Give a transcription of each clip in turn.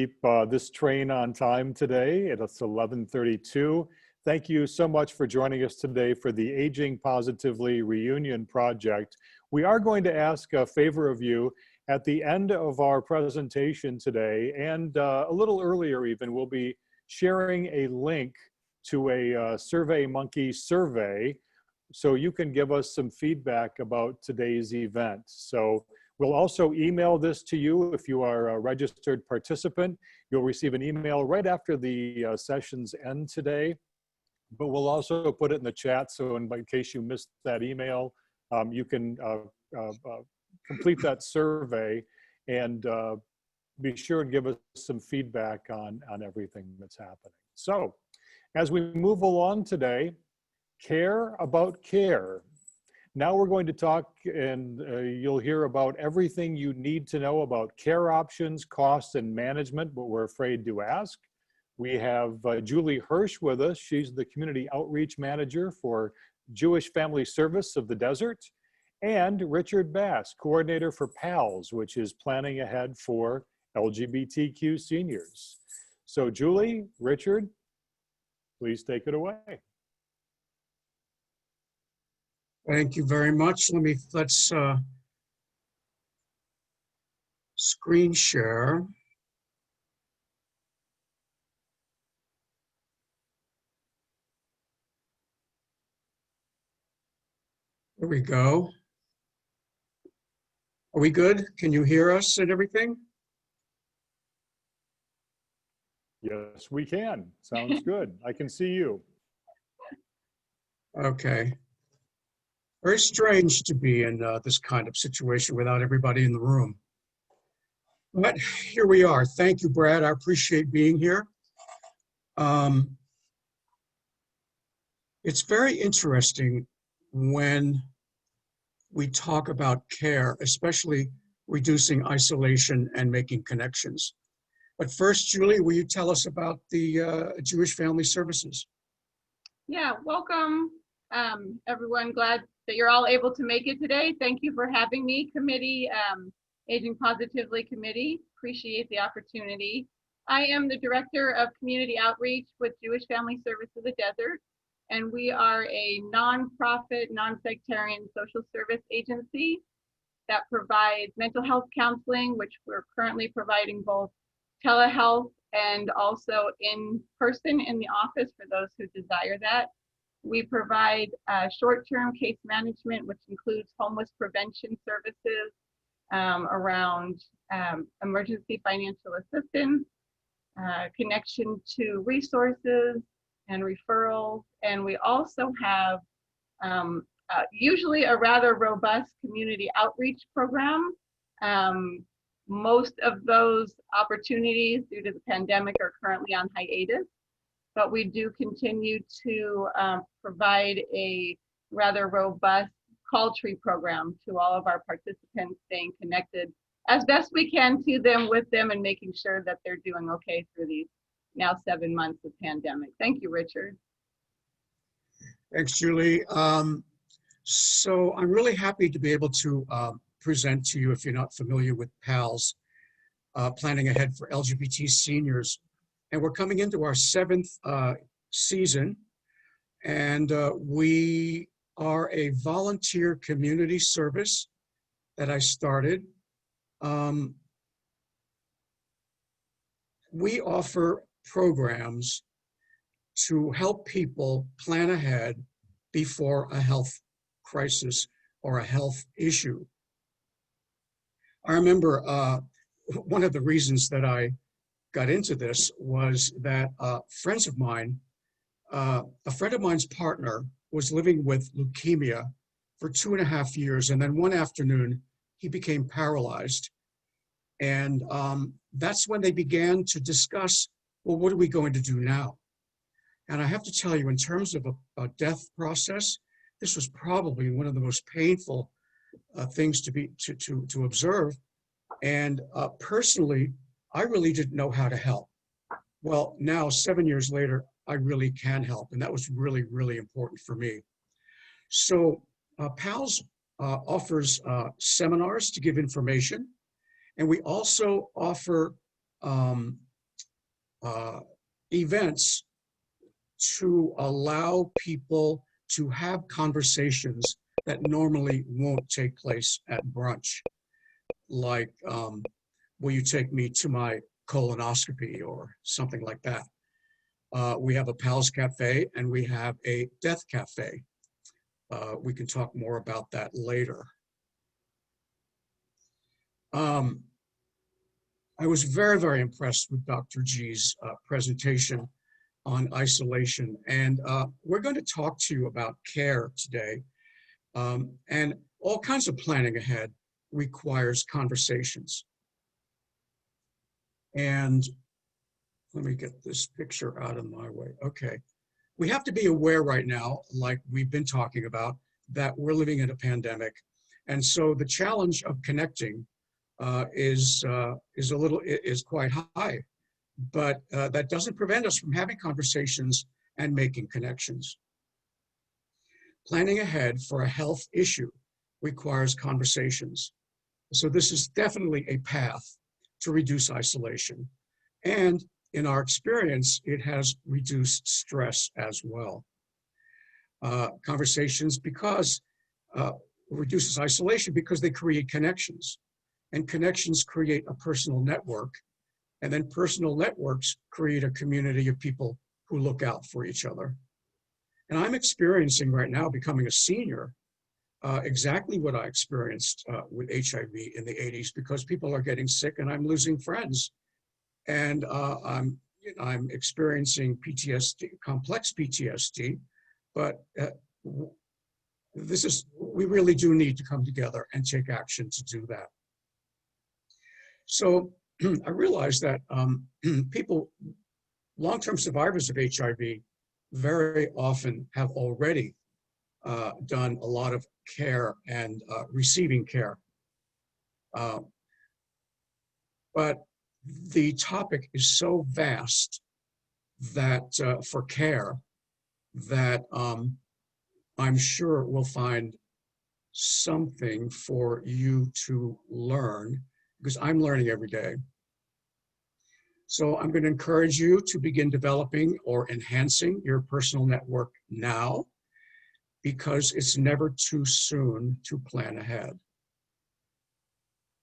keep this train on time today. It's 11:32. Thank you so much for joining us today for the Aging Positively Reunion Project. We are going to ask a favor of you at the end of our presentation today, and a little earlier even, we'll be sharing a link to a SurveyMonkey survey so you can give us some feedback about today's event. So we'll also email this to you if you are a registered participant. You'll receive an email right after the sessions end today, but we'll also put it in the chat, so in case you missed that email, you can complete that survey and be sure and give us some feedback on everything that's happening. So as we move along today, care about care. Now we're going to talk, and you'll hear about everything you need to know about care options, costs, and management, but we're afraid to ask. We have Julie Hirsh with us. She's the Community Outreach Manager for Jewish Family Service of the Desert, and Richard Bass, Coordinator for PALS, which is planning ahead for LGBTQ seniors. So Julie, Richard, please take it away. Thank you very much. Let's screen share. There we go. Are we good? Can you hear us and everything? Yes, we can. Sounds good. I can see you. Okay. Very strange to be in this kind of situation without everybody in the room. But here we are. Thank you, Brad. I appreciate being here. It's very interesting when we talk about care, especially reducing isolation and making connections. But first, Julie, will you tell us about the Jewish Family Services? Yeah, welcome, everyone. Glad that you're all able to make it today. Thank you for having me, committee, Aging Positively Committee. Appreciate the opportunity. I am the Director of Community Outreach with Jewish Family Service of the Desert, and we are a nonprofit, non-sectarian social service agency that provides mental health counseling, which we're currently providing both telehealth and also in person in the office for those who desire that. We provide short-term case management, which includes homeless prevention services around emergency financial assistance, connection to resources and referrals. And we also have usually a rather robust community outreach program. Most of those opportunities due to the pandemic are currently on hiatus, but we do continue to provide a rather robust call tree program to all of our participants, staying connected as best we can to them, with them, and making sure that they're doing okay through these now 7 months of pandemic. Thank you, Richard. Thanks, Julie. So I'm really happy to be able to present to you, if you're not familiar with PALS, Planning Ahead for LGBT Seniors. And we're coming into our 7th season, and we are a volunteer community service that I started. We offer programs to help people plan ahead before a health crisis or a health issue. I remember one of the reasons that I got into this was that a friend of mine's partner was living with leukemia for 2.5 years, and then one afternoon he became paralyzed. And that's when they began to discuss, well, what are we going to do now? And I have to tell you, in terms of a death process, this was probably one of the most painful things to observe. And personally, I really didn't know how to help. Well, now 7 years later, I really can help, and that was really, really important for me. So PALS offers seminars to give information, and we also offer events to allow people to have conversations that normally won't take place at brunch, like, will you take me to my colonoscopy or something like that. We have a Pals Cafe and we have a Death Cafe. We can talk more about that later. I was very, very impressed with Dr. G's presentation on isolation. And we're going to talk to you about care today. And all kinds of planning ahead requires conversations. And let me get this picture out of my way. Okay. We have to be aware right now, like we've been talking about, that we're living in a pandemic. And so the challenge of connecting is quite high, but that doesn't prevent us from having conversations and making connections. Planning ahead for a health issue requires conversations. So this is definitely a path to reduce isolation. And in our experience, it has reduced stress as well. Conversations reduces isolation because they create connections, and connections create a personal network, and then personal networks create a community of people who look out for each other. And I'm experiencing right now, becoming a senior, exactly what I experienced with HIV in the 80s, because people are getting sick and I'm losing friends. And I'm experiencing PTSD, complex PTSD, but we really do need to come together and take action to do that. So I realized that people, long-term survivors of HIV, very often have already done a lot of care and receiving care. But the topic is so vast that for care that I'm sure we'll find something for you to learn, because I'm learning every day. So I'm going to encourage you to begin developing or enhancing your personal network now, because it's never too soon to plan ahead.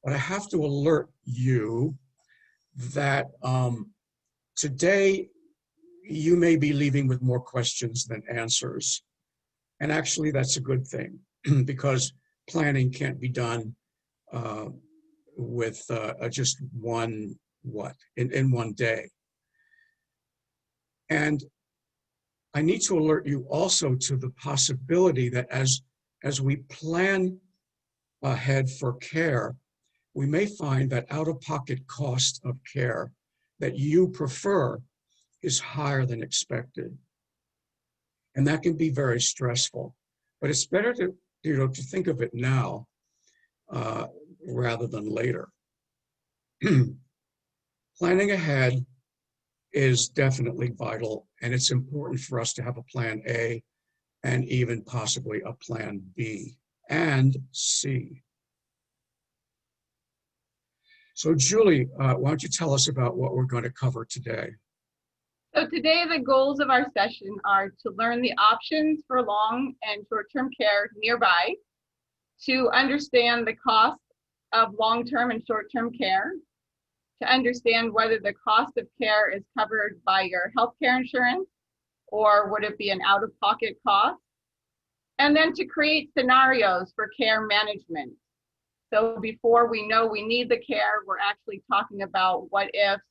But I have to alert you that today you may be leaving with more questions than answers. And actually that's a good thing, because planning can't be done with just in one day. And I need to alert you also to the possibility that as we plan ahead for care, we may find that out-of-pocket cost of care that you prefer is higher than expected. And that can be very stressful. But it's better to think of it now rather than later. Planning ahead is definitely vital, and it's important for us to have a plan A and even possibly a plan B and C. So Julie, why don't you tell us about what we're going to cover today? So today the goals of our session are to learn the options for long and short-term care nearby, to understand the cost of long-term and short-term care, to understand whether the cost of care is covered by your healthcare insurance or would it be an out-of-pocket cost, and then to create scenarios for care management. So before we know we need the care, we're actually talking about what ifs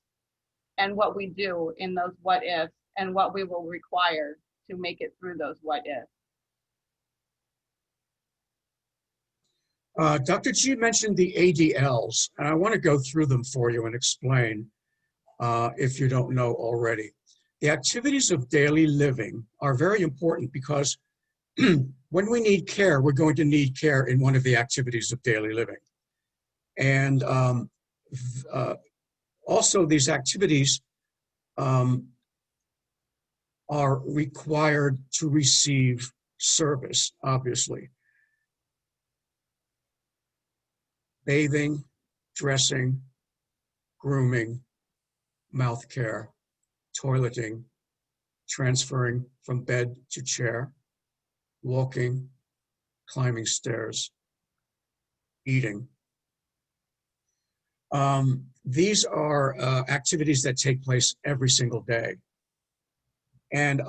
and what we do in those what ifs and what we will require to make it through those what ifs. Dr. G mentioned the ADLs, and I want to go through them for you and explain if you don't know already. The activities of daily living are very important because when we need care, we're going to need care in one of the activities of daily living. And also these activities are required to receive service, obviously. Bathing, dressing, grooming, mouth care, toileting, transferring from bed to chair, walking, climbing stairs, eating. These are activities that take place every single day. And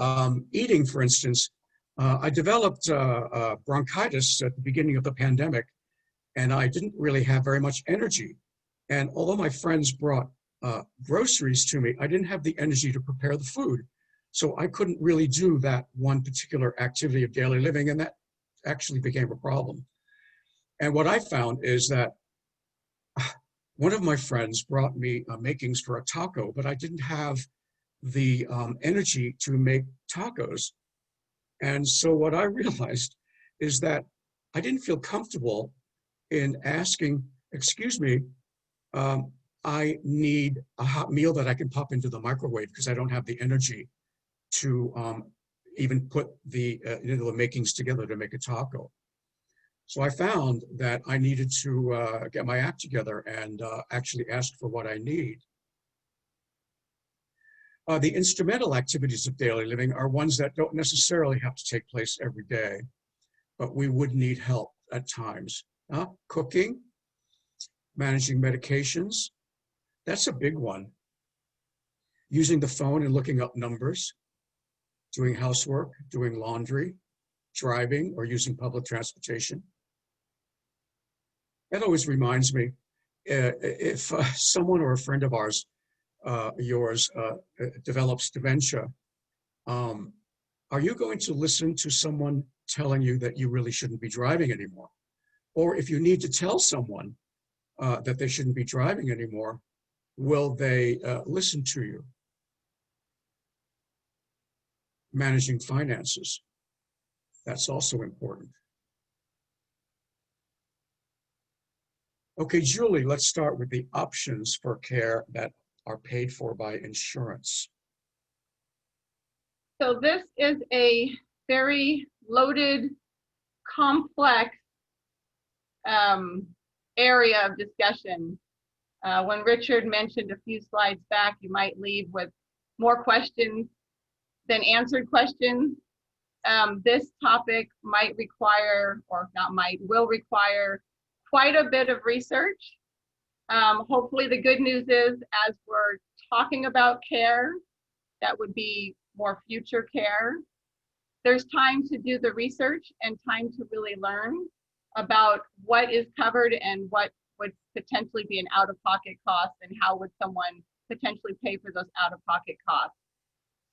eating, for instance, I developed bronchitis at the beginning of the pandemic, and I didn't really have very much energy. And although my friends brought groceries to me, I didn't have the energy to prepare the food. So I couldn't really do that one particular activity of daily living, and that actually became a problem. And what I found is that one of my friends brought me makings for a taco, but I didn't have the energy to make tacos. And so what I realized is that I didn't feel comfortable in asking, excuse me, I need a hot meal that I can pop into the microwave because I don't have the energy to even put the makings together to make a taco. So I found that I needed to get my act together and actually ask for what I need. The instrumental activities of daily living are ones that don't necessarily have to take place every day, but we would need help at times. Cooking, managing medications, that's a big one. Using the phone and looking up numbers, doing housework, doing laundry, driving or using public transportation. That always reminds me, if someone or a friend of yours develops dementia, are you going to listen to someone telling you that you really shouldn't be driving anymore? Or if you need to tell someone that they shouldn't be driving anymore, will they listen to you? Managing finances, that's also important. Okay, Julie, let's start with the options for care that are paid for by insurance. So this is a very loaded, complex area of discussion. When Richard mentioned a few slides back, you might leave with more questions than answered questions. This topic might require, or not might, will require quite a bit of research. Hopefully the good news is, as we're talking about care, that would be more future care, there's time to do the research and time to really learn about what is covered and what would potentially be an out-of-pocket cost and how would someone potentially pay for those out-of-pocket costs.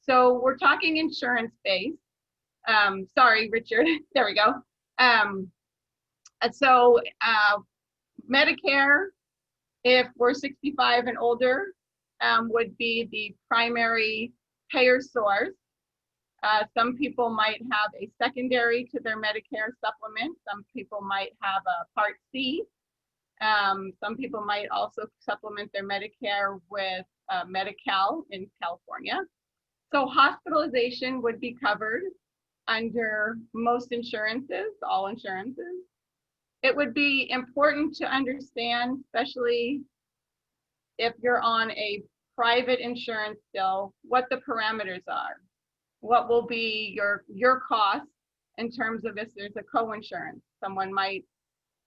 So we're talking insurance-based. Sorry, Richard, there we go. So Medicare, if we're 65 and older, would be the primary payer source. Some people might have a secondary to their Medicare supplement. Some people might have a Part C. Some people might also supplement their Medicare with Medi-Cal in California. So hospitalization would be covered under most insurances, all insurances. It would be important to understand, especially if you're on a private insurance still, what the parameters are. What will be your cost in terms of if there's a co-insurance. Someone might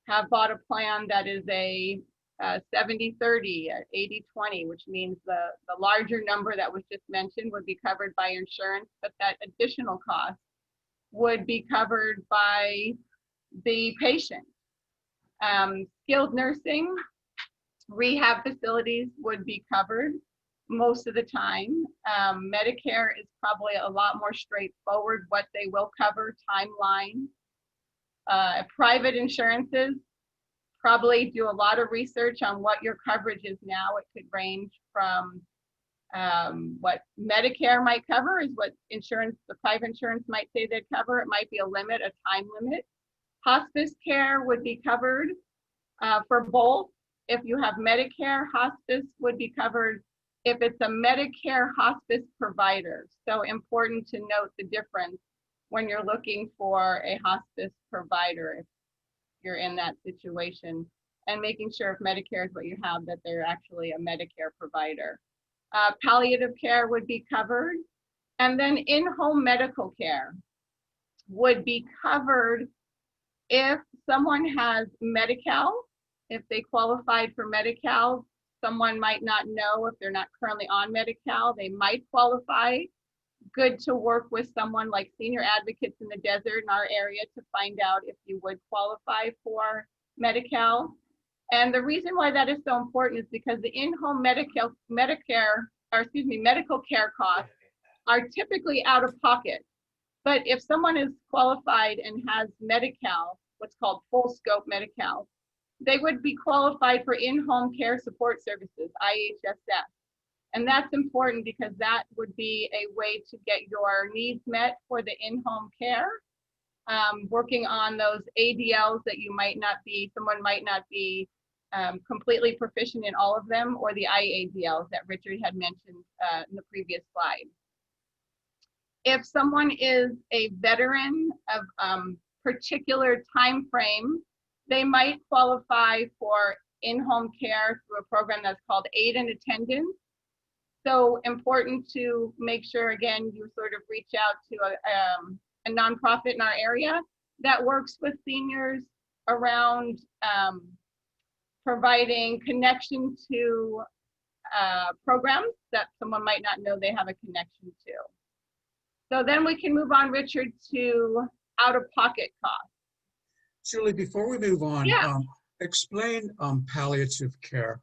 have bought a plan that is a 70-30, 80-20, which means the larger number that was just mentioned would be covered by insurance, but that additional cost would be covered by the patient. Skilled nursing, rehab facilities would be covered most of the time. Medicare is probably a lot more straightforward what they will cover, timeline. Private insurances, probably do a lot of research on what your coverage is now. It could range from what Medicare might cover is what insurance, the private insurance might say they'd cover. It might be a limit, a time limit. Hospice care would be covered for both. If you have Medicare, hospice would be covered if it's a Medicare hospice provider. So important to note the difference when you're looking for a hospice provider, if you're in that situation, and making sure if Medicare is what you have, that they're actually a Medicare provider. Palliative care would be covered. And then in-home medical care would be covered if someone has Medi-Cal. If they qualified for Medi-Cal, someone might not know if they're not currently on Medi-Cal, they might qualify. Good to work with someone like senior advocates in the desert in our area to find out if you would qualify for Medi-Cal. And the reason why that is so important is because the in-home medical care costs are typically out of pocket. But if someone is qualified and has Medi-Cal, what's called full scope Medi-Cal, they would be qualified for in-home care support services, IHSS. And that's important because that would be a way to get your needs met for the in-home care. Working on those ADLs that someone might not be completely proficient in all of them, or the IADLs that Richard had mentioned in the previous slide. If someone is a veteran of particular time frame, they might qualify for in-home care through a program that's called Aid and Attendance. So important to make sure, again, you sort of reach out to a nonprofit in our area that works with seniors around providing connection to programs that someone might not know they have a connection to. So then we can move on, Richard, to out-of-pocket costs. Julie, before we move on, Yeah. Explain palliative care.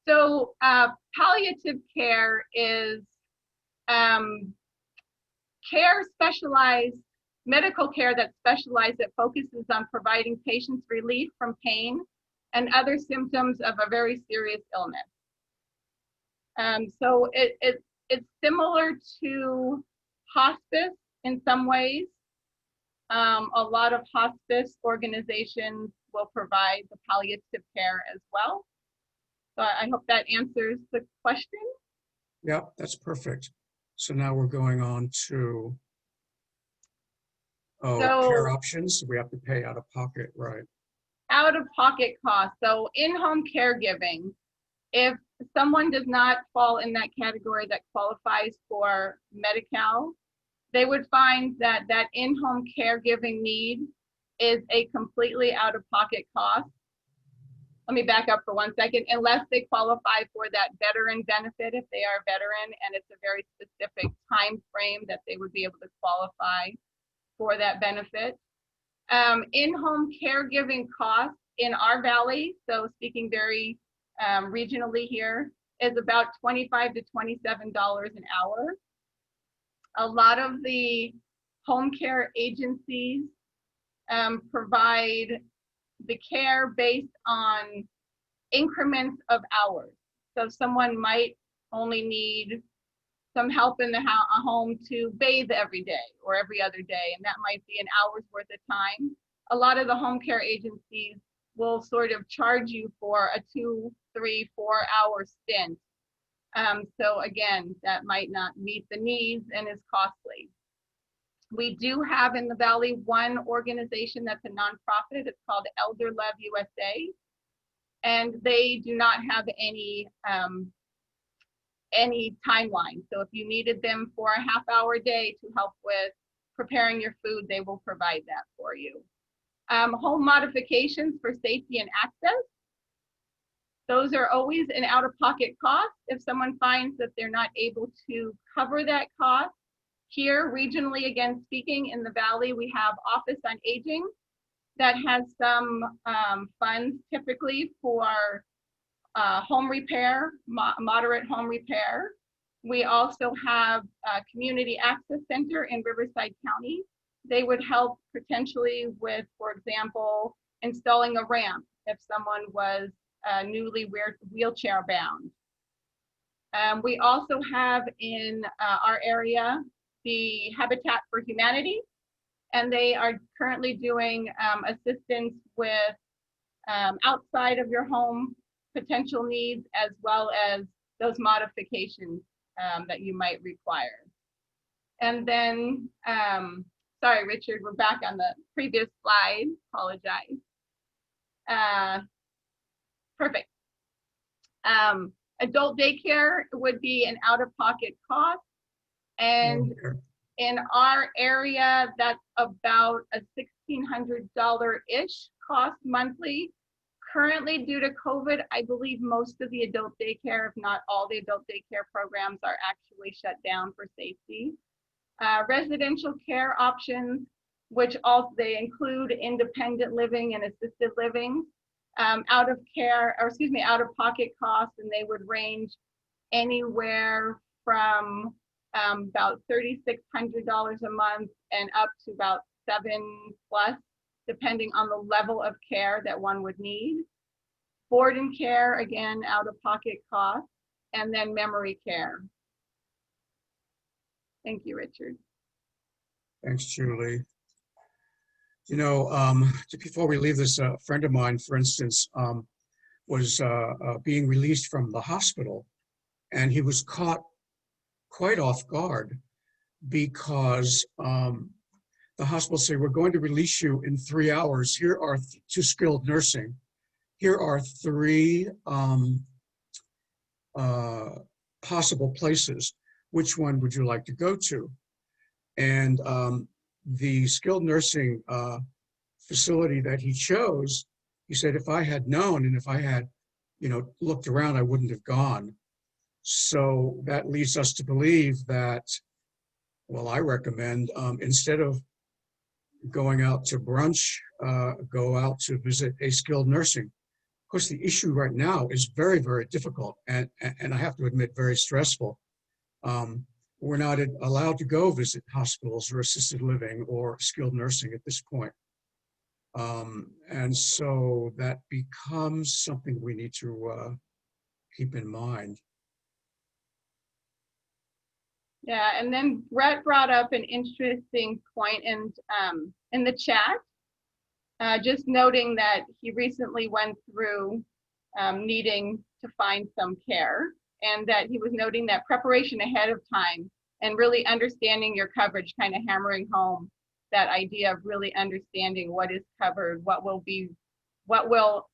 So palliative care is medical care that's specialized, that focuses on providing patients relief from pain and other symptoms of a very serious illness. So it's similar to hospice in some ways. A lot of hospice organizations will provide the palliative care as well. So I hope that answers the question. Yeah, that's perfect. So now we're going on to care options. We have to pay out of pocket, right? Out-of-pocket costs. So in-home caregiving, if someone does not fall in that category that qualifies for Medi-Cal, they would find that that in-home caregiving need is a completely out-of-pocket cost. Let me back up for 1 second. Unless they qualify for that veteran benefit, if they are a veteran and it's a very specific time frame that they would be able to qualify for that benefit. In-home caregiving costs in our valley, so speaking very regionally here, is about $25 to $27 an hour. A lot of the home care agencies provide the care based on increments of hours. So someone might only need some help in the home to bathe every day or every other day, and that might be an hour's worth of time. A lot of the home care agencies will sort of charge you for a 2, 3, 4 hour stint. So again, that might not meet the needs and is costly. We do have in the Valley one organization that's a nonprofit. It's called Elder Love USA, and they do not have any timeline. So if you needed them for a half-hour day to help with preparing your food, they will provide that for you. Home modifications for safety and access. Those are always an out-of-pocket cost if someone finds that they're not able to cover that cost. Here, regionally, again, speaking, in the Valley, we have Office on Aging that has some funds typically for home repair, moderate home repair. We also have a Community Access Center in Riverside County. They would help potentially with, for example, installing a ramp if someone was newly wheelchair bound. We also have in our area the Habitat for Humanity, and they are currently doing assistance with outside of your home potential needs, as well as those modifications that you might require. And then, sorry, Richard, we're back on the previous slide, apologize. Perfect. Adult daycare would be an out-of-pocket cost. And Okay. in our area, that's about a $1,600-ish cost monthly. Currently, due to COVID, I believe most of the adult daycare, if not all the adult daycare programs, are actually shut down for safety. Residential care options, which also they include independent living and assisted living, out of pocket costs, and they would range anywhere from about $3,600 a month and up to about $7+, depending on the level of care that one would need. Board and care, again, out of pocket costs, and then memory care. Thank you, Richard. Thanks, Julie. You know, just before we leave this, a friend of mine, for instance, was being released from the hospital, and he was caught quite off guard because the hospital said, we're going to release you in 3 hours. Here are to skilled nursing. Here are 3 possible places. Which one would you like to go to? And the skilled nursing facility that he chose, he said, if I had known and if I had, looked around, I wouldn't have gone. So that leads us to believe that, well, I recommend instead of going out to brunch, go out to visit a skilled nursing. Of course, the issue right now is very, very difficult and I have to admit, very stressful. We're not allowed to go visit hospitals or assisted living or skilled nursing at this point. And so that becomes something we need to keep in mind. Yeah, and then Brett brought up an interesting point in the chat, just noting that he recently went through needing to find some care, and that he was noting that preparation ahead of time and really understanding your coverage, kind of hammering home that idea of really understanding what is covered, what will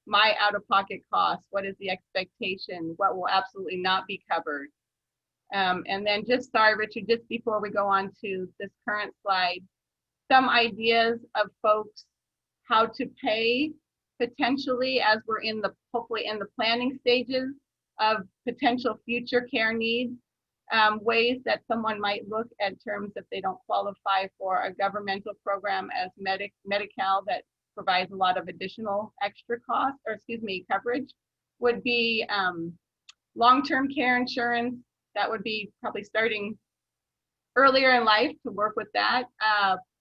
my out-of-pocket cost, what is the expectation, what will absolutely not be covered. And then sorry, Richard, just before we go on to this current slide, some ideas of folks how to pay potentially as we're hopefully in the planning stages of potential future care needs, ways that someone might look at terms if they don't qualify for a governmental program as Medi-Cal that provides a lot of additional extra cost, coverage, would be long-term care insurance. That would be probably starting earlier in life to work with that.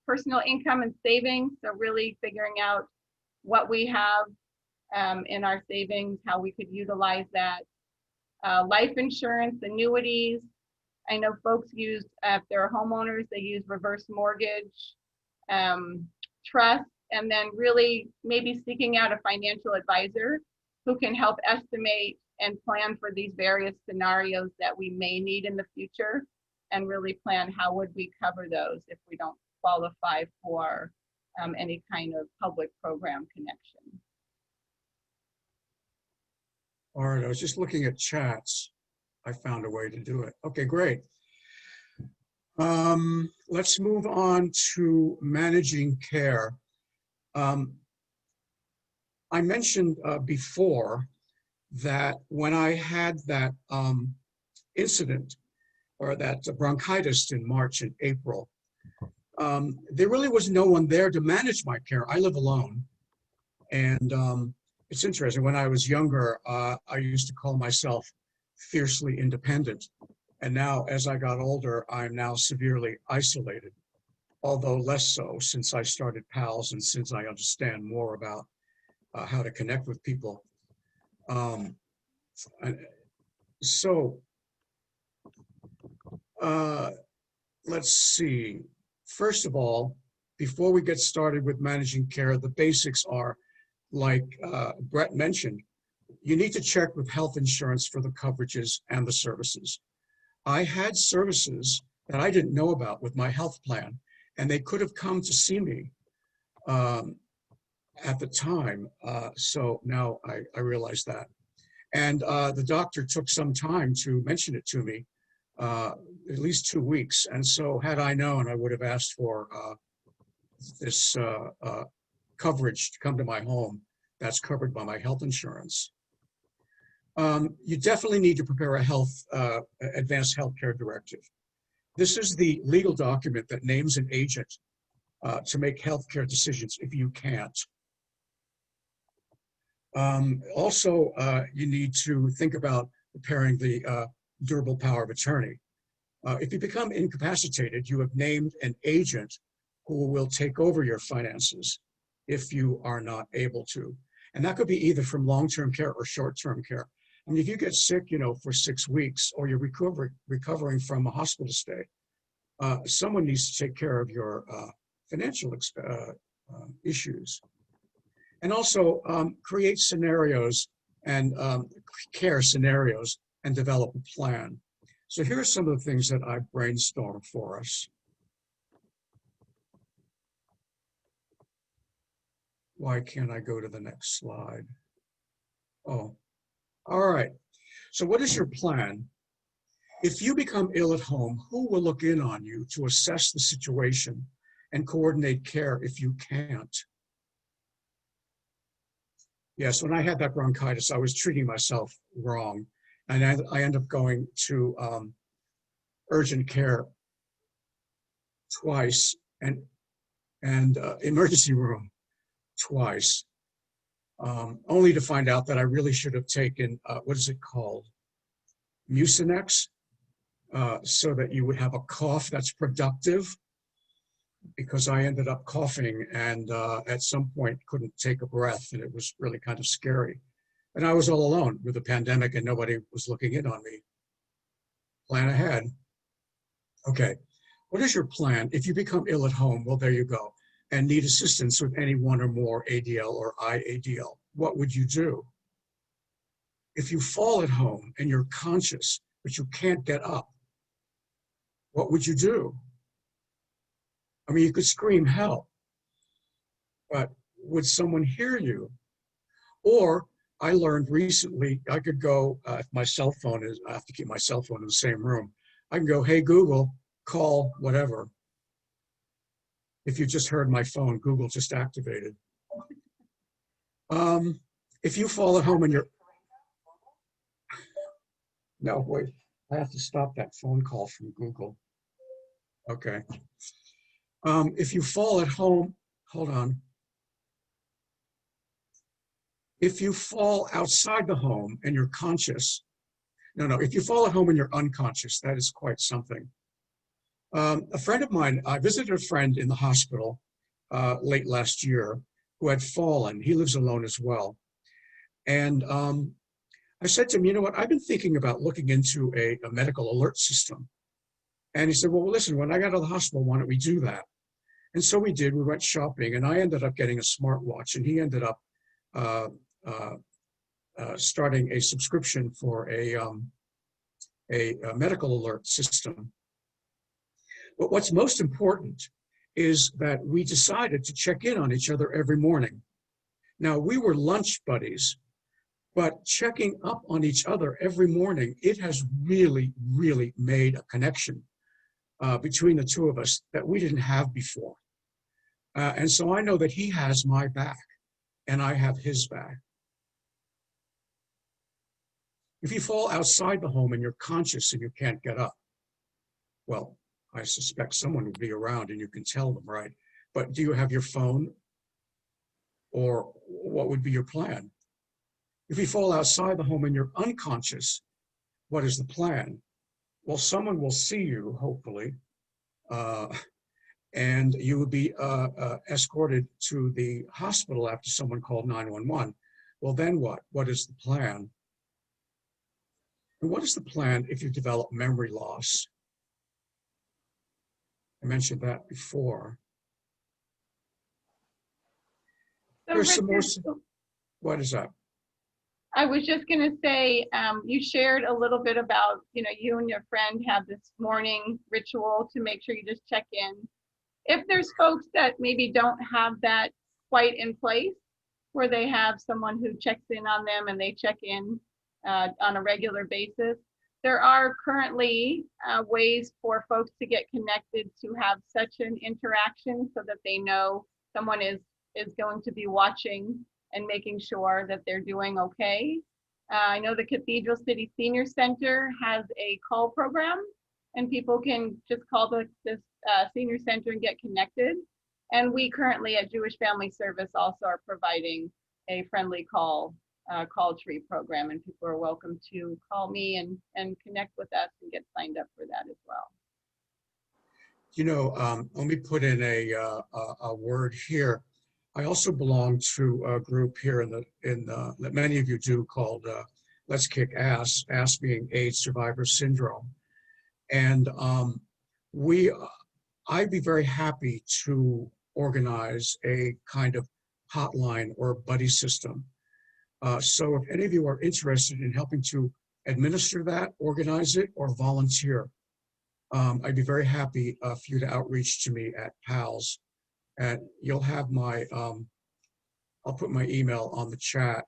Personal income and savings, so really figuring out what we have in our savings, how we could utilize that. Life insurance, annuities. I know folks use, if they're homeowners, they use reverse mortgage, trust, and then really maybe seeking out a financial advisor who can help estimate and plan for these various scenarios that we may need in the future, and really plan how would we cover those if we don't qualify for any kind of public program connection. All right, I was just looking at chats. I found a way to do it. Okay, great. Let's move on to managing care. I mentioned before that when I had that incident or that bronchitis in March and April, there really was no one there to manage my care. I live alone. And it's interesting, when I was younger, I used to call myself fiercely independent. And now, as I got older, I'm now severely isolated, although less so since I started PALS and since I understand more about how to connect with people. Let's see. First of all, before we get started with managing care, the basics are, like Brett mentioned, you need to check with health insurance for the coverages and the services. I had services that I didn't know about with my health plan, and they could have come to see me at the time. So now I realize that. And the doctor took some time to mention it to me, at least 2 weeks. And so had I known, I would have asked for this coverage to come to my home that's covered by my health insurance. You definitely need to prepare a advanced healthcare directive. This is the legal document that names an agent to make healthcare decisions if you can't. Also, you need to think about preparing the durable power of attorney. If you become incapacitated, you have named an agent who will take over your finances if you are not able to. And that could be either from long-term care or short-term care. I mean, if you get sick, for 6 weeks, or you're recovering from a hospital stay, someone needs to take care of your financial issues. And also create scenarios and care scenarios and develop a plan. So here are some of the things that I brainstormed for us. Why can't I go to the next slide? Oh, all right. So what is your plan? If you become ill at home, who will look in on you to assess the situation and coordinate care if you can't? Yes, when I had that bronchitis, I was treating myself wrong. And I ended up going to urgent care twice and emergency room twice, only to find out that I really should have taken, what is it called? Mucinex, so that you would have a cough that's productive, because I ended up coughing and at some point couldn't take a breath, and it was really kind of scary. And I was all alone with the pandemic and nobody was looking in on me. Plan ahead. Okay, what is your plan? If you become ill at home, well, there you go, and need assistance with any one or more ADL or IADL, what would you do? If you fall at home and you're conscious, but you can't get up, what would you do? I mean, you could scream help, but would someone hear you? Or I learned recently, I could go, if my cell phone is, I have to keep my cell phone in the same room. I can go, hey, Google, call whatever. If you just heard my phone, Google just activated. If you fall at home and you're, no, wait, I have to stop that phone call from Google. Okay. If you fall at home, hold on. If you fall outside the home and you're conscious, no, if you fall at home and you're unconscious, that is quite something. A friend of mine, I visited a friend in the hospital late last year who had fallen. He lives alone as well. And I said to him, you know what, I've been thinking about looking into a medical alert system. And he said, well, listen, when I got to the hospital, why don't we do that? And so we did. We went shopping, and I ended up getting a smartwatch, and he ended up starting a subscription for a medical alert system. But what's most important is that we decided to check in on each other every morning. Now, we were lunch buddies, but checking up on each other every morning, it has really, really made a connection between the two of us that we didn't have before. And so I know that he has my back and I have his back. If you fall outside the home and you're conscious and you can't get up, well, I suspect someone will be around and you can tell them, right? But do you have your phone? Or what would be your plan? If you fall outside the home and you're unconscious, what is the plan? Well, someone will see you, hopefully, and you will be escorted to the hospital after someone called 911. Well, then what? What is the plan? And what is the plan if you develop memory loss? I mentioned that before. So There's some more. Richard, What is that? I was just going to say, you shared a little bit about, you and your friend have this morning ritual to make sure you just check in. If there's folks that maybe don't have that quite in place, where they have someone who checks in on them and they check in on a regular basis. There are currently ways for folks to get connected to have such an interaction so that they know someone is going to be watching and making sure that they're doing okay. I know the Cathedral City Senior Center has a call program, and people can just call this senior center and get connected. And we currently at Jewish Family Service also are providing a friendly call tree program, and people are welcome to call me and connect with us and get signed up for that as well. You know, let me put in a word here. I also belong to a group here that many of you do called Let's Kick Ass, ass being AIDS survivor syndrome. And I'd be very happy to organize a kind of hotline or buddy system. So if any of you are interested in helping to administer that, organize it, or volunteer, I'd be very happy for you to outreach to me at PALS. And you'll have my, I'll put my email on the chat.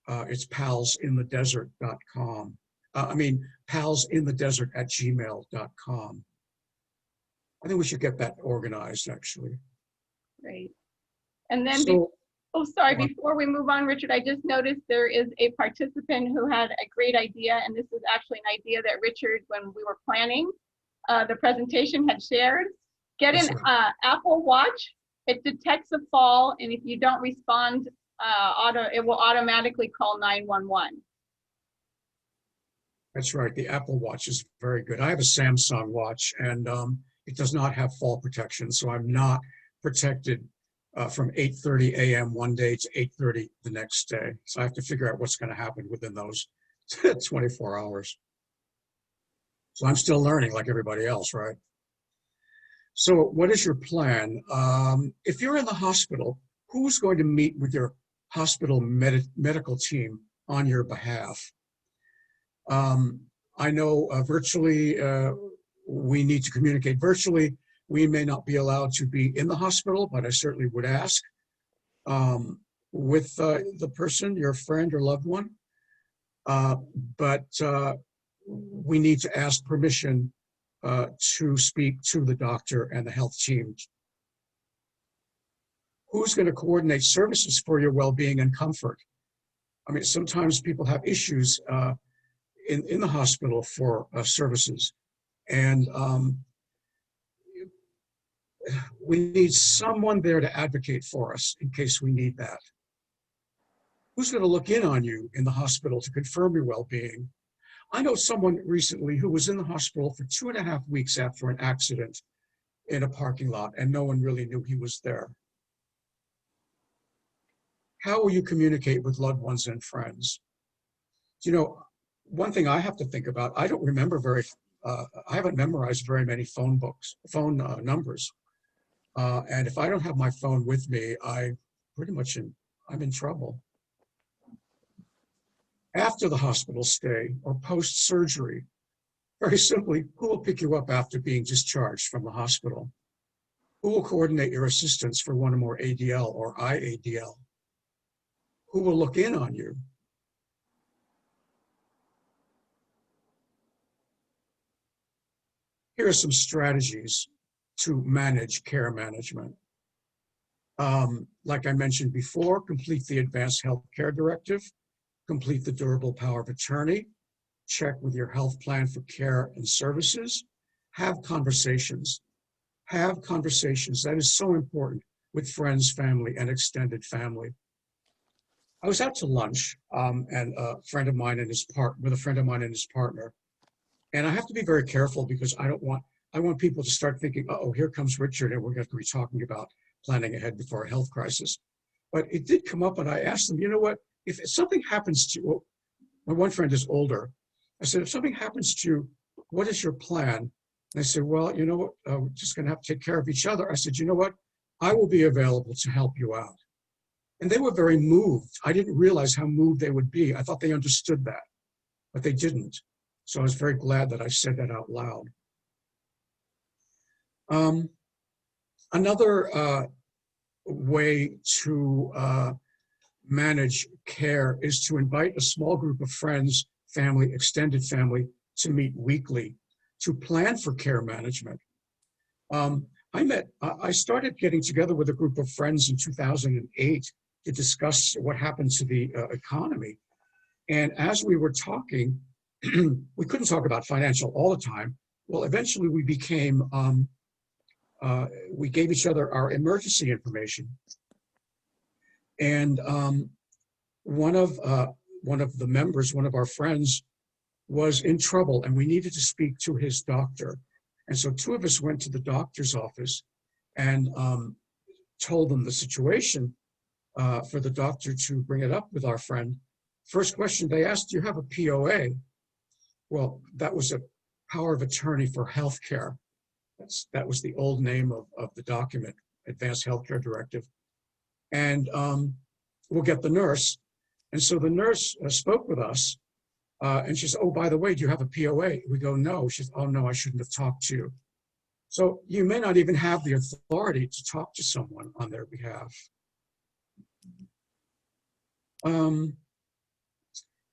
It's palsinthedesert.com. palsinthedesert@gmail.com. I think we should get that organized, actually. Great. And then, So, before we move on, Richard, I just noticed there is a participant who had a great idea, and this is actually an idea that Richard, when we were planning the presentation, had shared. Get an Apple Watch. It detects a fall, and if you don't respond, it will automatically call 911. That's right. The Apple Watch is very good. I have a Samsung watch, and it does not have fall protection, so I'm not protected from 8:30 a.m. one day to 8:30 the next day. So I have to figure out what's going to happen within those 24 hours. So I'm still learning like everybody else, right? So what is your plan? If you're in the hospital, who's going to meet with your hospital medical team on your behalf? I know virtually, we need to communicate virtually. We may not be allowed to be in the hospital, but I certainly would ask with the person, your friend or loved one. But we need to ask permission to speak to the doctor and the health team. Who's going to coordinate services for your well-being and comfort? I mean, sometimes people have issues in the hospital for services, and we need someone there to advocate for us in case we need that. Who's going to look in on you in the hospital to confirm your well-being? I know someone recently who was in the hospital for 2.5 weeks after an accident in a parking lot, and no one really knew he was there. How will you communicate with loved ones and friends? You know, one thing I have to think about, I don't remember I haven't memorized very many phone numbers. And if I don't have my phone with me, I'm in trouble. After the hospital stay or post-surgery, very simply, who will pick you up after being discharged from the hospital? Who will coordinate your assistance for one or more ADL or IADL? Who will look in on you? Here are some strategies to manage care management. Like I mentioned before, complete the Advanced Healthcare Directive, complete the Durable Power of Attorney, check with your health plan for care and services, have conversations. Have conversations. That is so important with friends, family, and extended family. I was out to lunch with a friend of mine and his partner. And I have to be very careful because I want people to start thinking, oh, here comes Richard, and we're going to be talking about planning ahead before a health crisis. But it did come up, and I asked them, you know what, if something happens to you, well, my one friend is older. I said, if something happens to you, what is your plan? And they said, well, you know what, we're just going to have to take care of each other. I said, you know what, I will be available to help you out. And they were very moved. I didn't realize how moved they would be. I thought they understood that, but they didn't. So I was very glad that I said that out loud. Another way to manage care is to invite a small group of friends, family, extended family, to meet weekly, to plan for care management. I started getting together with a group of friends in 2008 to discuss what happened to the economy. And as we were talking, we couldn't talk about financial all the time. Well, eventually we became, we gave each other our emergency information. And one of the members, one of our friends, was in trouble, and we needed to speak to his doctor. And so two of us went to the doctor's office and told them the situation for the doctor to bring it up with our friend. First question they asked, do you have a POA? Well, that was a power of attorney for healthcare. That was the old name of the document, Advanced Healthcare Directive. And we'll get the nurse. And so the nurse spoke with us, and she said, oh, by the way, do you have a POA? We go, no. She said, oh, no, I shouldn't have talked to you. So you may not even have the authority to talk to someone on their behalf.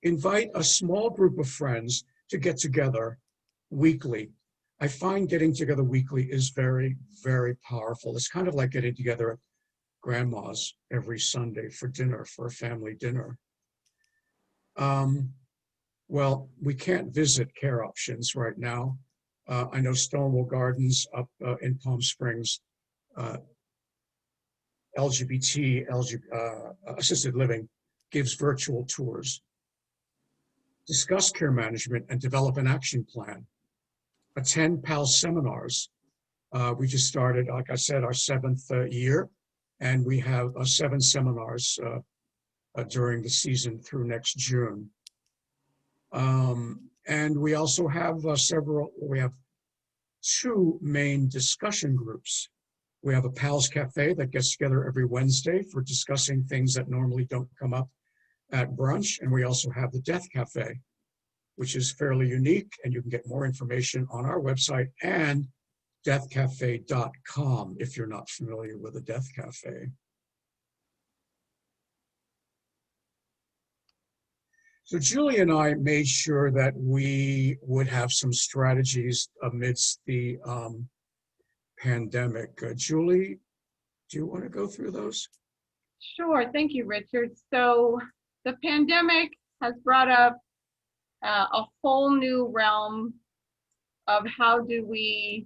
Invite a small group of friends to get together weekly. I find getting together weekly is very, very powerful. It's kind of like getting together at grandma's every Sunday for dinner, for a family dinner. Well, we can't visit care options right now. I know Stonewall Gardens up in Palm Springs, assisted living, gives virtual tours. Discuss care management and develop an action plan. Attend PAL seminars. We just started, like I said, our 7th year, and we have 7 seminars during the season through next June. And we also have we have 2 main discussion groups. We have a PALS Cafe that gets together every Wednesday for discussing things that normally don't come up at brunch. And we also have the Death Cafe, which is fairly unique, and you can get more information on our website and deathcafe.com if you're not familiar with the Death Cafe. So Julie and I made sure that we would have some strategies amidst the pandemic. Julie, do you want to go through those? Sure, thank you, Richard. So the pandemic has brought up a whole new realm of how do we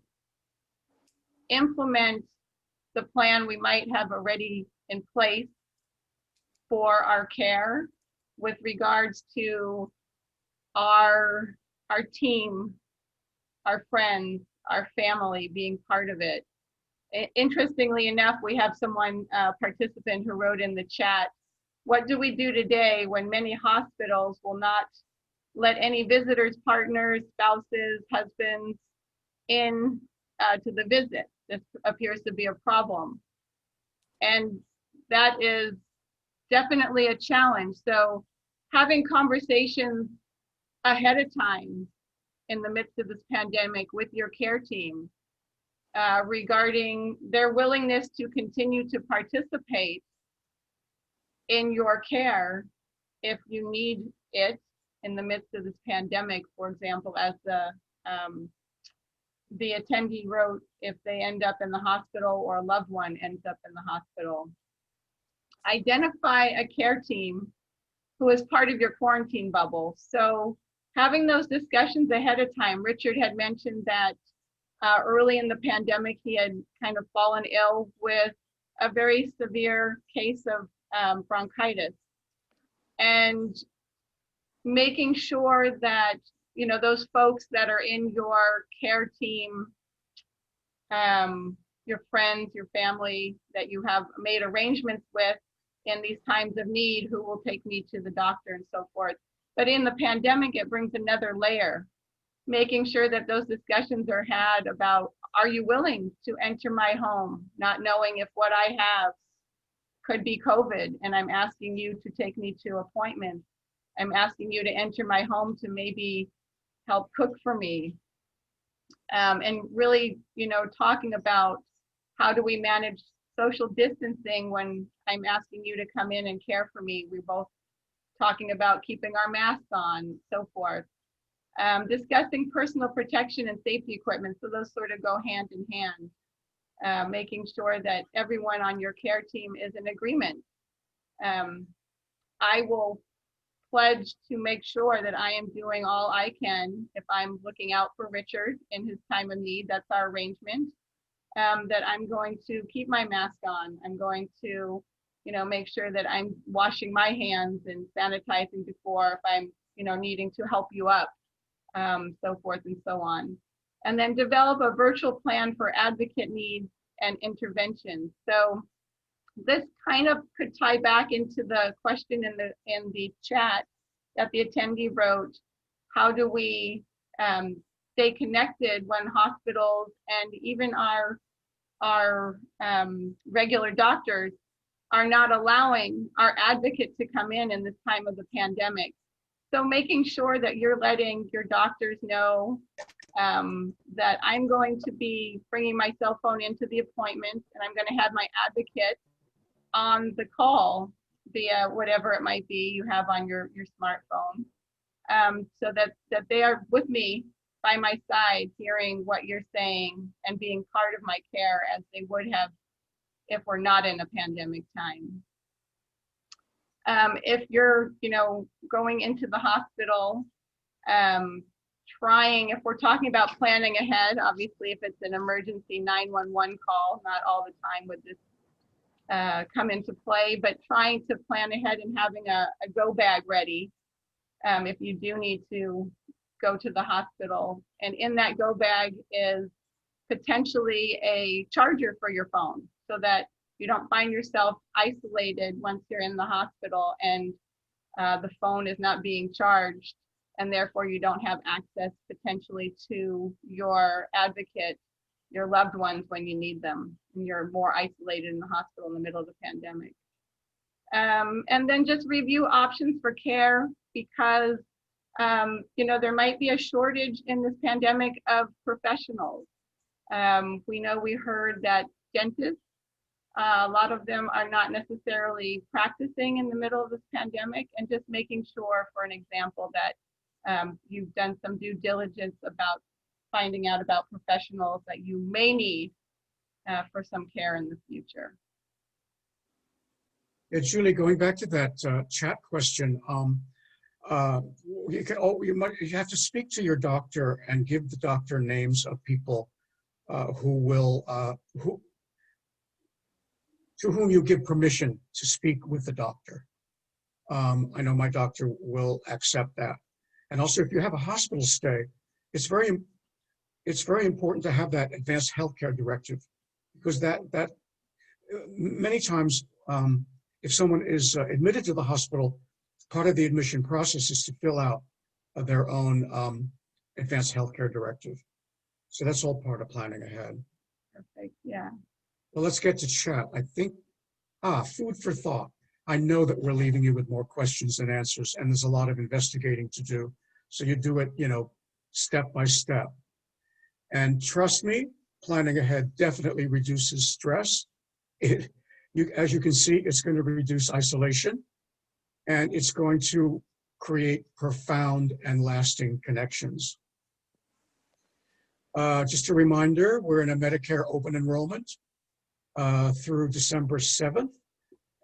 implement the plan we might have already in place for our care with regards to our team, our friends, our family being part of it. Interestingly enough, we have someone, participant who wrote in the chat, what do we do today when many hospitals will not let any visitors, partners, spouses, husbands in to the visit? This appears to be a problem. And that is definitely a challenge. So having conversations ahead of time in the midst of this pandemic with your care team regarding their willingness to continue to participate in your care if you need it in the midst of this pandemic, for example, as the attendee wrote, if they end up in the hospital or a loved one ends up in the hospital. Identify a care team who is part of your quarantine bubble. So having those discussions ahead of time. Richard had mentioned that early in the pandemic, he had kind of fallen ill with a very severe case of bronchitis. And making sure that, you know, those folks that are in your care team, your friends, your family that you have made arrangements with in these times of need, who will take me to the doctor and so forth. But in the pandemic, it brings another layer, making sure that those discussions are had about, are you willing to enter my home, not knowing if what I have could be COVID, and I'm asking you to take me to appointments. I'm asking you to enter my home to maybe help cook for me. And really, you know, talking about how do we manage social distancing when I'm asking you to come in and care for me. We're both talking about keeping our masks on, so forth. Discussing personal protection and safety equipment. So those sort of go hand in hand. Making sure that everyone on your care team is in agreement. I will pledge to make sure that I am doing all I can if I'm looking out for Richard in his time of need. That's our arrangement. That I'm going to keep my mask on. I'm going to, make sure that I'm washing my hands and sanitizing before if I'm, needing to help you up, so forth and so on. And then develop a virtual plan for advocate needs and interventions. So this kind of could tie back into the question in the chat that the attendee wrote. How do we stay connected when hospitals and even our regular doctors are not allowing our advocate to come in this time of the pandemic? So making sure that you're letting your doctors know that I'm going to be bringing my cell phone into the appointment, and I'm going to have my advocate on the call via whatever it might be you have on your smartphone, so that they are with me by my side, hearing what you're saying and being part of my care as they would have if we're not in a pandemic time. If you're, going into the hospital, if we're talking about planning ahead, obviously if it's an emergency 911 call, not all the time would this come into play, but trying to plan ahead and having a go bag ready if you do need to go to the hospital. And in that go bag is potentially a charger for your phone, so that you don't find yourself isolated once you're in the hospital and the phone is not being charged, and therefore you don't have access potentially to your advocate, your loved ones, when you need them, and you're more isolated in the hospital in the middle of the pandemic. And then just review options for care, because there might be a shortage in this pandemic of professionals. We heard that dentists, a lot of them are not necessarily practicing in the middle of this pandemic, and just making sure, for an example, that you've done some due diligence about finding out about professionals that you may need for some care in the future. Yeah, Julie, going back to that chat question, you have to speak to your doctor and give the doctor names of people to whom you give permission to speak with the doctor. I know my doctor will accept that. And also, if you have a hospital stay, it's very important to have that advanced healthcare directive, because that many times, if someone is admitted to the hospital, part of the admission process is to fill out their own advanced healthcare directive. So that's all part of planning ahead. Perfect. Yeah. Well, let's get to chat. I think, food for thought. I know that we're leaving you with more questions than answers, and there's a lot of investigating to do. So you do it, step by step. And trust me, planning ahead definitely reduces stress. As you can see, it's going to reduce isolation, and it's going to create profound and lasting connections. Just a reminder, we're in a Medicare open enrollment through December 7th.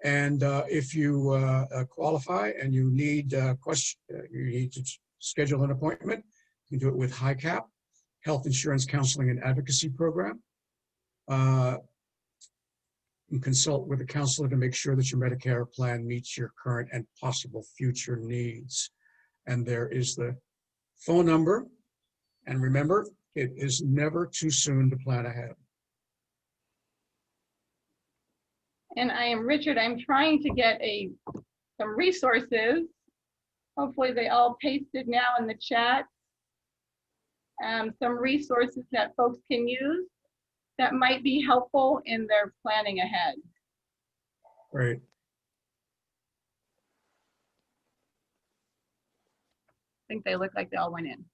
And if you qualify and you need to schedule an appointment, you can do it with HICAP, Health Insurance Counseling and Advocacy Program. You consult with a counselor to make sure that your Medicare plan meets your current and possible future needs. And there is the phone number. And remember, it is never too soon to plan ahead. And I am Richard. I'm trying to get some resources. Hopefully they all pasted now in the chat. Some resources that folks can use that might be helpful in their planning ahead. Great. I think they look like they all went in.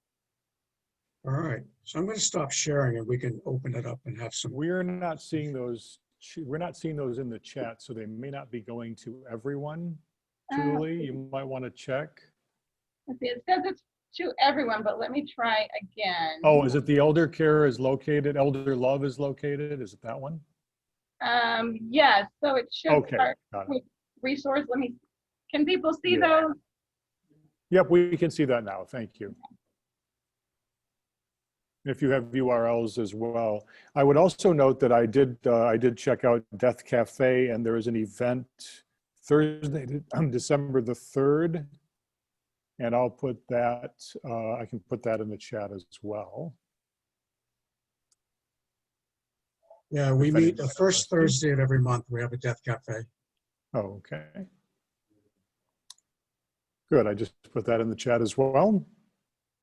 All right. So I'm going to stop sharing and we can open it up and have some. We're not seeing those we're not seeing those in the chat, so they may not be going to everyone. Julie, you might want to check. Let's see, it says it's to everyone, but let me try again. Oh, is it the elder care is located, elder love is located? Is it that one? Yes, so it should Okay, start got it. with resource. Can people see Yeah. those? Yep, we can see that now. Thank you. If you have URLs as well. I would also note that I did check out Death Cafe, and there is an event Thursday, December the 3rd. And I'll put that, I can put that in the chat as well. Yeah, we If meet the anyone's first interested. Thursday of every month. We have a Death Cafe. Oh, okay. Good, I just put that in the chat as well.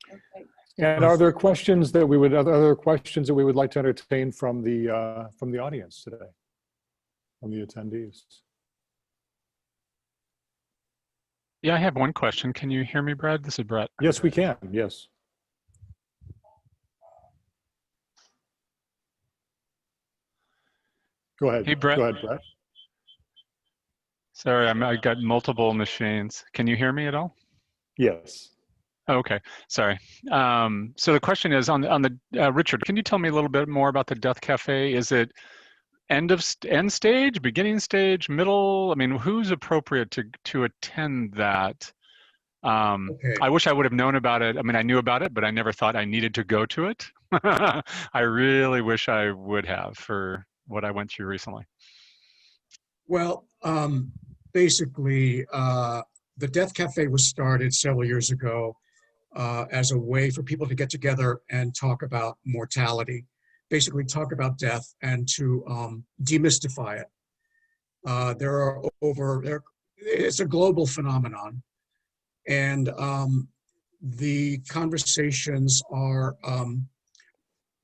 Okay. And are there questions that we would, other questions that we would like to entertain from the audience today, from the attendees? Yeah, I have one question. Can you hear me, Brad? This is Brett. Yes, we can, yes. Go ahead. Hey, Brett. Go ahead, Brett. Sorry, I got multiple machines. Can you hear me at all? Yes. Okay, sorry. So the question is on the Richard, can you tell me a little bit more about the Death Cafe? Is it end stage, beginning stage, middle? I mean, who's appropriate to attend that? Okay. I wish I would have known about it. I mean, I knew about it, but I never thought I needed to go to it. I really wish I would have for what I went through recently. Well, basically, the Death Cafe was started several years ago as a way for people to get together and talk about mortality, basically talk about death and to demystify it. It's a global phenomenon. And the conversations are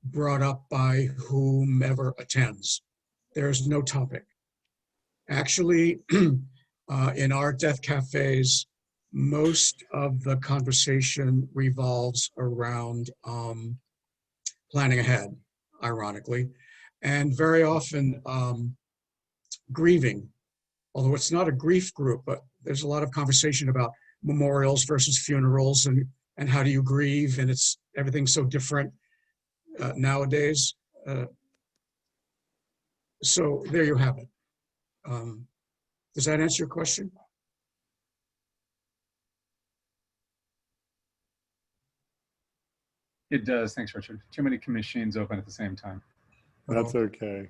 brought up by whomever attends. There's no topic. Actually, in our Death Cafes, most of the conversation revolves around planning ahead, ironically, and very often grieving. Although it's not a grief group, but there's a lot of conversation about memorials versus funerals and how do you grieve, and everything's so different nowadays. So there you have it. Does that answer your question? It does. Thanks, Richard. Too many machines open at the same time. That's okay.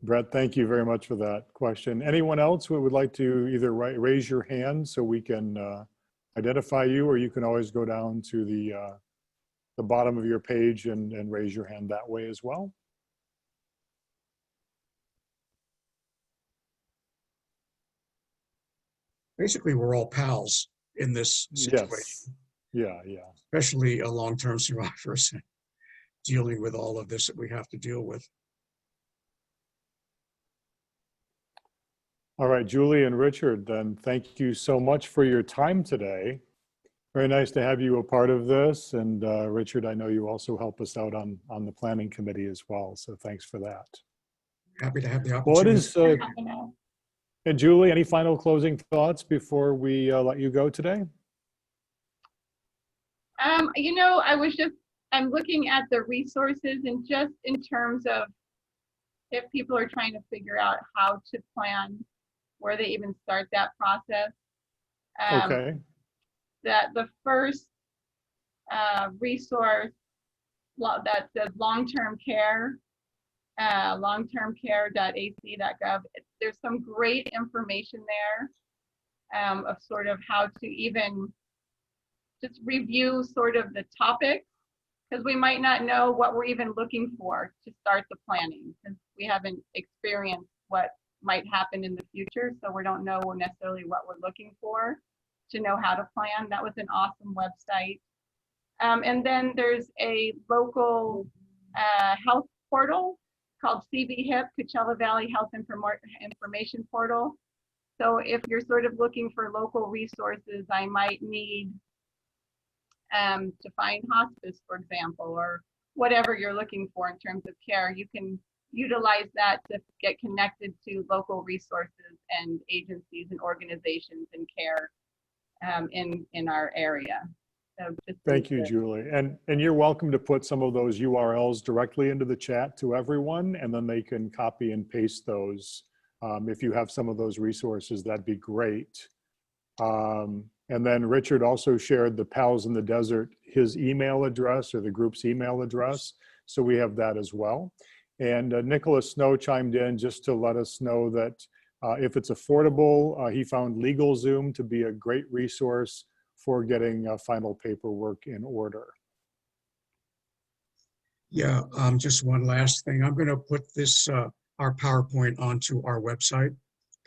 Brett, thank you very much for that question. Anyone else who would like to either raise your hand so we can identify you, or you can always go down to the bottom of your page and raise your hand that way as well. Basically, we're all pals in this situation. Yes. Yeah, yeah. Especially long-term survivors dealing with all of this that we have to deal with. All right, Julie and Richard, then thank you so much for your time today. Very nice to have you a part of this. And Richard, I know you also help us out on the planning committee as well. So thanks for that. Happy to have the Well, opportunity. And Julie, any final closing thoughts before we let you go today? You know, I'm looking at the resources, and just in terms of if people are trying to figure out how to plan, where they even start that process. Okay. That the first resource that says long-term care, longtermcare.ac.gov, there's some great information there of sort of how to even just review sort of the topics, because we might not know what we're even looking for to start the planning, because we haven't experienced what might happen in the future, so we don't know necessarily what we're looking for to know how to plan. That was an awesome website. And then there's a local health portal called CVHIP, Coachella Valley Health Information Portal. So if you're sort of looking for local resources, I might need to find hospice, for example, or whatever you're looking for in terms of care, you can utilize that to get connected to local resources and agencies and organizations and care in our area. So just Thank you, Julie. And you're welcome to put some of those URLs directly into the chat to everyone, and then they can copy and paste those. If you have some of those resources, that'd be great. And then Richard also shared the Pals in the Desert, his email address or the group's email address. So we have that as well. And Nicholas Snow chimed in just to let us know that if it's affordable, he found LegalZoom to be a great resource for getting final paperwork in order. Yeah, just one last thing. I'm going to put this, our PowerPoint onto our website,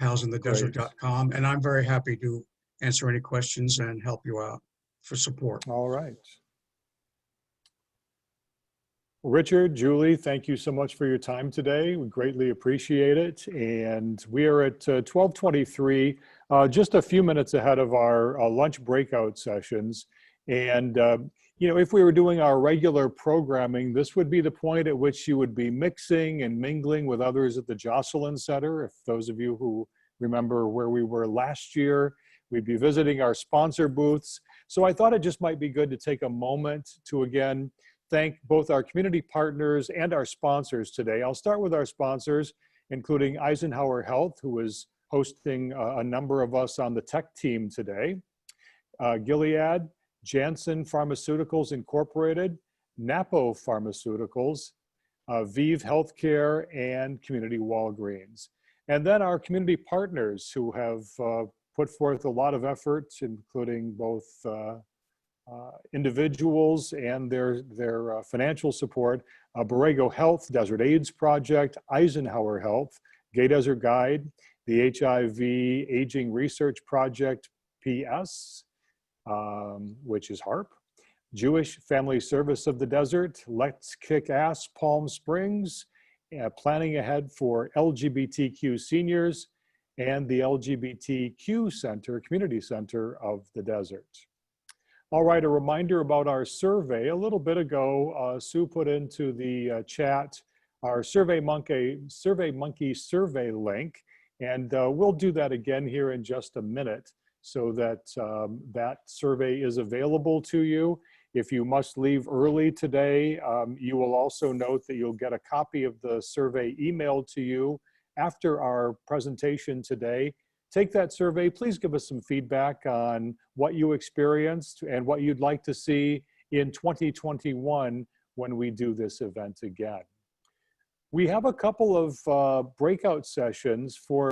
palsinthedesert.com, and I'm very happy to answer any questions and help you out for support. All right. Richard, Julie, thank you so much for your time today. We greatly appreciate it. And we are at 12:23, just a few minutes ahead of our lunch breakout sessions. And, you know, if we were doing our regular programming, this would be the point at which you would be mixing and mingling with others at the Jocelyn Center. If those of you who remember where we were last year, we'd be visiting our sponsor booths. So I thought it just might be good to take a moment to, again, thank both our community partners and our sponsors today. I'll start with our sponsors, including Eisenhower Health, who is hosting a number of us on the tech team today, Gilead, Janssen Pharmaceuticals Incorporated, Napo Pharmaceuticals, Vive Healthcare, and Community Walgreens. And then our community partners who have put forth a lot of efforts, including both individuals and their financial support, Borrego Health, Desert AIDS Project, Eisenhower Health, Gay Desert Guide, the HIV Aging Research Project, PS, which is HARP, Jewish Family Service of the Desert, Let's Kick Ass Palm Springs, Planning Ahead for LGBTQ Seniors, and the LGBTQ Center, Community Center of the Desert. All right, a reminder about our survey. A little bit ago, Sue put into the chat our SurveyMonkey survey link, and we'll do that again here in just a minute so that that survey is available to you. If you must leave early today, you will also note that you'll get a copy of the survey emailed to you after our presentation today. Take that survey, please give us some feedback on what you experienced and what you'd like to see in 2021 when we do this event again. We have a couple of breakout sessions for